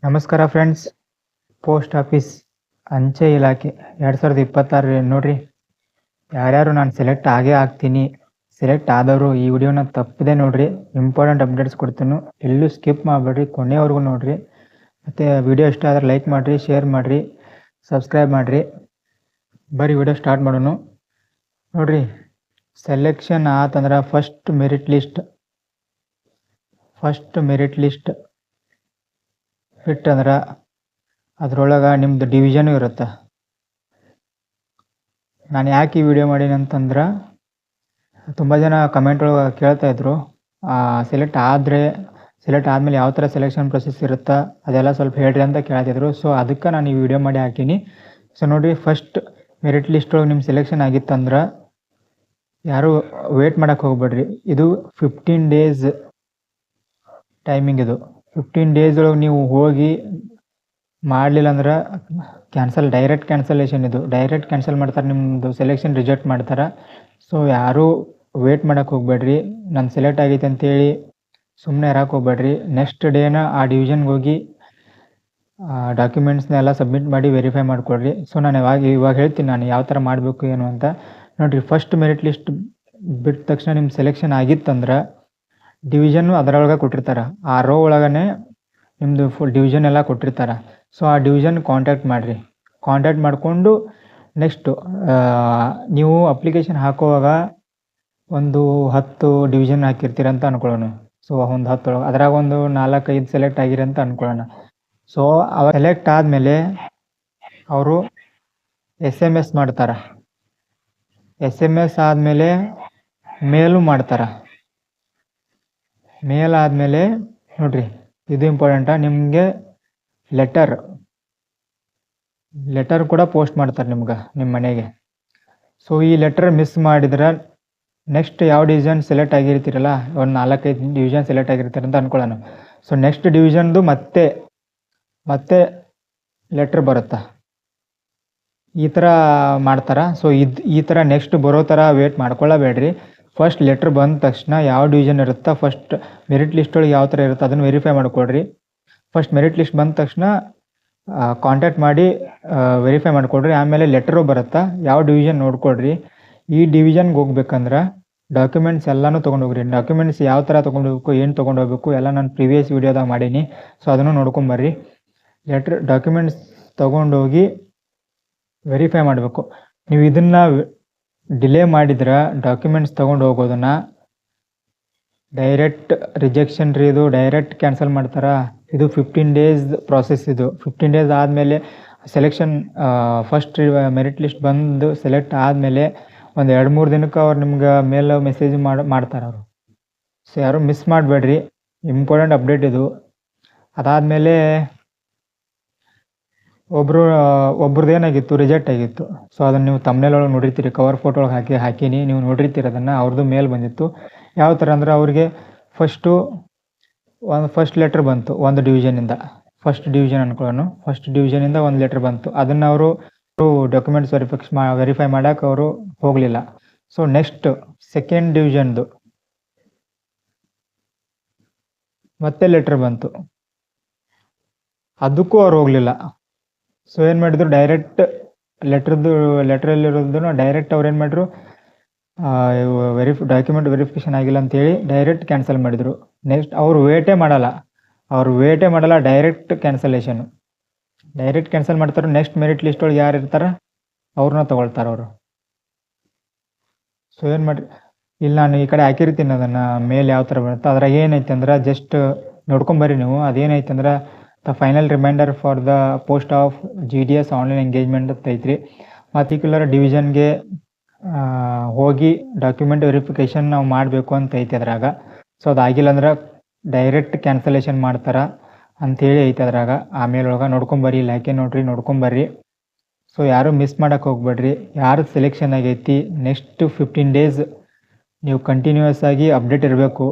ನಮಸ್ಕಾರ friends. Post office ಅಂಚೆ ಇಲಾಖೆ 2026 ನೋಡ್ರಿ. ಯಾರ್ಯಾರು ನಾನು ಸೆಲೆಕ್ಟ್ ಆಗೇ ಆಗ್ತೀನಿ, ಸೆಲೆಕ್ಟ್ ಆದವರು ಈ ವಿಡಿಯೋನ ತಪ್ಪದೆ ನೋಡ್ರಿ. ಇಂಪಾರ್ಟೆಂಟ್ ಅಪ್ಡೇಟ್ಸ್ ಕೊಡ್ತೀನಿ, ಎಲ್ಲೂ ಸ್ಕಿಪ್ ಮಾಡಬೇಡ್ರಿ, ಕೊನೆವರೆಗೂ ನೋಡ್ರಿ. ಮತ್ತು ವಿಡಿಯೋ ಇಷ್ಟ ಆದರೆ ಲೈಕ್ ಮಾಡಿರಿ, ಶೇರ್ ಮಾಡಿರಿ, ಸಬ್ಸ್ಕ್ರೈಬ್ ಮಾಡಿರಿ. ಬರೀ ವಿಡಿಯೋ ಸ್ಟಾರ್ಟ್ ಮಾಡೋಣ. ನೋಡ್ರಿ, ಸೆಲೆಕ್ಷನ್ ಆತಂದ್ರೆ ಫಸ್ಟ್ ಮೆರಿಟ್ ಲಿಸ್ಟ್ ಬಿಟ್ಟಂದ್ರೆ ಅದ್ರೊಳಗೆ ನಿಮ್ಮದು ಡಿವಿಷನು ಇರುತ್ತೆ. ನಾನು ಯಾಕೆ ಈ ವಿಡಿಯೋ ಮಾಡೀನಿ ಅಂತಂದ್ರೆ, ತುಂಬ ಜನ ಕಮೆಂಟ್ ಒಳಗೆ ಕೇಳ್ತಾಯಿದ್ರು, ಸೆಲೆಕ್ಟ್ ಆದಮೇಲೆ ಯಾವ ಥರ ಸೆಲೆಕ್ಷನ್ ಪ್ರೊಸೆಸ್ ಇರುತ್ತೆ ಅದೆಲ್ಲ ಸ್ವಲ್ಪ ಹೇಳ್ರಿ ಅಂತ ಕೇಳ್ತಿದ್ರು. ಸೊ ಅದಕ್ಕೆ ನಾನು ಈ ವಿಡಿಯೋ ಮಾಡಿ ಹಾಕೀನಿ. ಸೊ ನೋಡಿರಿ, ಫಸ್ಟ್ ಮೆರಿಟ್ ಲಿಸ್ಟ್ ಒಳಗೆ ನಿಮ್ಮ ಸೆಲೆಕ್ಷನ್ ಆಗಿತ್ತಂದ್ರೆ ಯಾರು ವೇಟ್ ಮಾಡೋಕ್ಕೆ ಹೋಗ್ಬೇಡ್ರಿ. ಇದು 15 ಡೇಸ್ ಟೈಮಿಂಗ್. ಇದು 15 ಡೇಸ್ ಒಳಗೆ ನೀವು ಹೋಗಿ ಮಾಡಲಿಲ್ಲ ಅಂದ್ರೆ ಡೈರೆಕ್ಟ್ ಕ್ಯಾನ್ಸಲೇಷನ್. ಇದು ಡೈರೆಕ್ಟ್ ಕ್ಯಾನ್ಸಲ್ ಮಾಡ್ತಾರೆ, ನಿಮ್ಮದು ಸೆಲೆಕ್ಷನ್ ರಿಜೆಕ್ಟ್ ಮಾಡ್ತಾರೆ. ಸೊ ಯಾರೂ ವೇಟ್ ಮಾಡೋಕ್ಕೆ ಹೋಗ್ಬೇಡ್ರಿ. ನಾನು ಸೆಲೆಕ್ಟ್ ಆಗೈತೆ ಅಂತೇಳಿ ಸುಮ್ಮನೆ ಇರೋಕ್ಕೆ ಹೋಗ್ಬೇಡ್ರಿ. ನೆಕ್ಸ್ಟ್ ಡೇನ ಆ ಡಿವಿಷನ್ಗೆ ಹೋಗಿ ಡಾಕ್ಯುಮೆಂಟ್ಸ್ನೆಲ್ಲ ಸಬ್ಮಿಟ್ ಮಾಡಿ ವೆರಿಫೈ ಮಾಡಿಕೊಡ್ರಿ. ಸೊ ನಾನು ಇವಾಗ ಹೇಳ್ತೀನಿ ನಾನು ಯಾವ ಥರ ಮಾಡಬೇಕು ಏನು ಅಂತ. ನೋಡಿರಿ, ಫಸ್ಟ್ ಮೆರಿಟ್ ಲಿಸ್ಟ್ ಬಿಟ್ಟ ತಕ್ಷಣ ನಿಮ್ಮ ಸೆಲೆಕ್ಷನ್ ಆಗಿತ್ತಂದ್ರೆ ಡಿವಿಷನ್ನು ಅದರೊಳಗೆ ಕೊಟ್ಟಿರ್ತಾರೆ. ಆ ರೋ ಒಳಗನೆ ನಿಮ್ಮದು ಫುಲ್ ಡಿವಿಷನ್ ಎಲ್ಲ ಕೊಟ್ಟಿರ್ತಾರೆ. ಸೊ ಆ ಡಿವಿಷನ್ ಕಾಂಟ್ಯಾಕ್ಟ್ ಮಾಡಿರಿ. ಕಾಂಟ್ಯಾಕ್ಟ್ ಮಾಡಿಕೊಂಡು ನೆಕ್ಸ್ಟು ನೀವು ಅಪ್ಲಿಕೇಶನ್ ಹಾಕುವಾಗ ಒಂದು 10 ಡಿವಿಷನ್ ಹಾಕಿರ್ತೀರ ಅಂತ ಅಂದ್ಕೊಳ್ಳೋಣ. ಸೊ ಒಂದು 10 ಅದ್ರಾಗ ಒಂದು 4-5 ಸೆಲೆಕ್ಟ್ ಆಗಿರಿ ಅಂತ ಅಂದ್ಕೊಳ್ಳೋಣ. ಸೊ ಅವ ಸೆಲೆಕ್ಟ್ ಆದಮೇಲೆ ಅವರು SMS ಮಾಡ್ತಾರೆ. SMS ಆದಮೇಲೆ ಮೇಲು ಮಾಡ್ತಾರೆ. ಮೇಲ್ ಆದಮೇಲೆ ನೋಡಿರಿ, ಇದು ಇಂಪಾರ್ಟೆಂಟಾ, ನಿಮಗೆ ಲೆಟರ್ ಕೂಡ ಪೋಸ್ಟ್ ಮಾಡ್ತಾರೆ ನಿಮ್ಮ ಮನೆಗೆ. ಸೊ ಈ ಲೆಟರ್ ಮಿಸ್ ಮಾಡಿದ್ರೆ ನೆಕ್ಸ್ಟ್ ಯಾವ ಡಿವಿಷನ್ ಸೆಲೆಕ್ಟ್ ಆಗಿರ್ತೀರಲ್ಲ, ಒಂದು 4-5 ಡಿವಿಷನ್ ಸೆಲೆಕ್ಟ್ ಆಗಿರ್ತೀರ ಅಂತ ಅಂದ್ಕೊಳ್ಳೋಣ. ಸೊ ನೆಕ್ಸ್ಟ್ ಡಿವಿಷನ್ದು ಮತ್ತೆ ಲೆಟ್ರ್ ಬರುತ್ತೆ. ಈ ಥರ ಮಾಡ್ತಾರೆ. ಸೊ ಈ ಥರ ನೆಕ್ಸ್ಟ್ ಬರೋ ಥರ ವೇಟ್ ಮಾಡ್ಕೊಳ್ಳಬೇಡ್ರಿ. ಫಸ್ಟ್ ಲೆಟ್ರ್ ಬಂದ ತಕ್ಷಣ ಯಾವ ಡಿವಿಷನ್ ಇರುತ್ತಾ, ಫಸ್ಟ್ ಮೆರಿಟ್ ಲಿಸ್ಟ್ ಒಳಗೆ ಯಾವ ಥರ ಇರುತ್ತೆ ಅದನ್ನು ವೆರಿಫೈ ಮಾಡಿಕೊಡ್ರಿ. ಫಸ್ಟ್ ಮೆರಿಟ್ ಲಿಸ್ಟ್ ಬಂದ ತಕ್ಷಣ ಕಾಂಟ್ಯಾಕ್ಟ್ ಮಾಡಿ ವೆರಿಫೈ ಮಾಡಿಕೊಡ್ರಿ. ಆಮೇಲೆ ಲೆಟರು ಬರುತ್ತಾ, ಯಾವ ಡಿವಿಷನ್ ನೋಡ್ಕೊಡ್ರಿ. ಈ ಡಿವಿಷನ್ಗೆ ಹೋಗ್ಬೇಕಂದ್ರೆ ಡಾಕ್ಯುಮೆಂಟ್ಸ್ ಎಲ್ಲನೂ ತೊಗೊಂಡೋಗ್ರಿ. ಡಾಕ್ಯುಮೆಂಟ್ಸ್ ಯಾವ ಥರ ತೊಗೊಂಡೋಗ್ಬೇಕು, ಏನು ತೊಗೊಂಡೋಗ್ಬೇಕು ಎಲ್ಲ ನಾನು ಪ್ರಿವಿಯಸ್ ವೀಡಿಯೋದಾಗ ಮಾಡೀನಿ. ಸೊ ಅದನ್ನು ನೋಡ್ಕೊಂಬರ್ರಿ. ಡಾಕ್ಯುಮೆಂಟ್ಸ್ ತೊಗೊಂಡೋಗಿ ವೆರಿಫೈ ಮಾಡಬೇಕು. ನೀವು ಇದನ್ನು ಡಿಲೇ ಮಾಡಿದ್ರೆ ಡಾಕ್ಯುಮೆಂಟ್ಸ್ ತೊಗೊಂಡು ಹೋಗೋದನ್ನು ಡೈರೆಕ್ಟ್ ರಿಜೆಕ್ಷನ್ ರೀ. ಇದು ಡೈರೆಕ್ಟ್ ಕ್ಯಾನ್ಸಲ್ ಮಾಡ್ತಾರೆ. ಇದು 15 ಡೇಸ್ ಪ್ರಾಸೆಸ್. ಇದು 15 ಡೇಸ್ ಆದಮೇಲೆ ಸೆಲೆಕ್ಷನ್ ಫಸ್ಟ್ ಮೆರಿಟ್ ಲಿಸ್ಟ್ ಬಂದು ಸೆಲೆಕ್ಟ್ ಆದಮೇಲೆ ಒಂದು 2-3 ದಿನಕ್ಕೆ ಅವ್ರು ನಿಮ್ಗೆ ಮೇಲ್ ಮೆಸೇಜ್ ಮಾಡ್ತಾರೆ ಅವರು. ಸೊ ಯಾರು ಮಿಸ್ ಮಾಡಬೇಡ್ರಿ, ಇಂಪಾರ್ಟೆಂಟ್ ಅಪ್ಡೇಟ್ ಇದು. ಅದಾದಮೇಲೆ ಒಬ್ರದ್ದು ಏನಾಗಿತ್ತು, ರಿಜೆಕ್ಟ್ ಆಗಿತ್ತು. ಸೊ ಅದನ್ನು ನೀವು ತಮ್ನೇಲ್ ಒಳಗೆ ನೋಡಿರ್ತೀರಿ, ಕವರ್ ಫೋಟೋ ಒಳಗೆ ಹಾಕೀನಿ, ನೀವು ನೋಡಿರ್ತೀರಿ ಅದನ್ನು. ಅವ್ರದ್ದು ಮೇಲ್ ಬಂದಿತ್ತು. ಯಾವ ಥರ ಅಂದ್ರೆ ಅವ್ರಿಗೆ ಫಸ್ಟ್ ಲೆಟ್ರ್ ಬಂತು ಒಂದು ಡಿವಿಷನಿಂದ, ಫಸ್ಟ್ ಡಿವಿಷನ್ ಅಂದ್ಕೊಳ್ಳೋಣ. ಫಸ್ಟ್ ಡಿವಿಷನಿಂದ ಒಂದು ಲೆಟ್ರ್ ಬಂತು. ಅದನ್ನು ಅವರು ಡಾಕ್ಯುಮೆಂಟ್ಸ್ ವೆರಿಫೈ ಮಾಡೋಕೆ ಅವರು ಹೋಗಲಿಲ್ಲ. ಸೊ ನೆಕ್ಸ್ಟ್ ಸೆಕೆಂಡ್ ಡಿವಿಷನ್ದು ಮತ್ತೆ ಲೆಟ್ರ್ ಬಂತು, ಅದಕ್ಕೂ ಅವ್ರು ಹೋಗಲಿಲ್ಲ. ಸೊ ಏನು ಮಾಡಿದ್ರು, ಡೈರೆಕ್ಟ್ ಲೆಟ್ರಲ್ಲಿರೋದನ್ನು ಡೈರೆಕ್ಟ್ ಅವ್ರು ಏನು ಮಾಡಿದ್ರು, ಡಾಕ್ಯುಮೆಂಟ್ ವೆರಿಫಿಕೇಷನ್ ಆಗಿಲ್ಲ ಅಂತೇಳಿ ಡೈರೆಕ್ಟ್ ಕ್ಯಾನ್ಸಲ್ ಮಾಡಿದರು. ನೆಕ್ಸ್ಟ್ ಅವರು ವೇಟೇ ಮಾಡಲ್ಲ, ಡೈರೆಕ್ಟ್ ಕ್ಯಾನ್ಸಲೇಷನು. ಡೈರೆಕ್ಟ್ ಕ್ಯಾನ್ಸಲ್ ಮಾಡ್ತಾರೆ. ನೆಕ್ಸ್ಟ್ ಮೆರಿಟ್ ಲಿಸ್ಟ್ ಒಳಗೆ ಯಾರು ಇರ್ತಾರೆ ಅವ್ರನ್ನ ತೊಗೊಳ್ತಾರೆ ಅವರು. ಸೊ ಏನು ಮಾಡಿರಿ, ಇಲ್ಲಿ ನಾನು ಈ ಕಡೆ ಹಾಕಿರ್ತೀನಿ ಅದನ್ನು, ಮೇಲೆ ಯಾವ ಥರ ಬರುತ್ತೆ ಅದ್ರಾಗ ಏನೈತೆ ಅಂದ್ರೆ ಜಸ್ಟ್ ನೋಡ್ಕೊಂಬರ್ರಿ ನೀವು. ಅದೇನೈತೆ ಅಂದ್ರೆ the final reminder for the post of GDS online engagement ಅಂತ ಐತ್ರಿ. ಪರ್ಟಿಕ್ಯುಲರ್ ಡಿವಿಷನ್ಗೆ ಹೋಗಿ ಡಾಕ್ಯುಮೆಂಟ್ ವೆರಿಫಿಕೇಷನ್ ನಾವು ಮಾಡಬೇಕು ಅಂತ ಐತೆ ಅದ್ರಾಗ. ಸೊ ಅದಾಗಿಲ್ಲ ಅಂದ್ರೆ ಡೈರೆಕ್ಟ್ ಕ್ಯಾನ್ಸಲೇಷನ್ ಮಾಡ್ತಾರೆ ಅಂಥೇಳಿ ಐತೆ ಅದ್ರಾಗ. ಆಮೇಲೆ ಒಳಗೆ ನೋಡ್ಕೊಂಬರ್ರಿ, ಇಲಾಖೆ ನೋಡ್ಕೊಂಬರ್ರಿ. ಸೊ ಯಾರು ಮಿಸ್ ಮಾಡೋಕ್ಕೆ ಹೋಗ್ಬೇಡ್ರಿ. ಯಾರು ಸೆಲೆಕ್ಷನ್ ಆಗೈತಿ ನೆಕ್ಸ್ಟ್ 15 ಡೇಸ್ ನೀವು ಕಂಟಿನ್ಯೂಯಸ್ ಆಗಿ ಅಪ್ಡೇಟ್ ಇರಬೇಕು.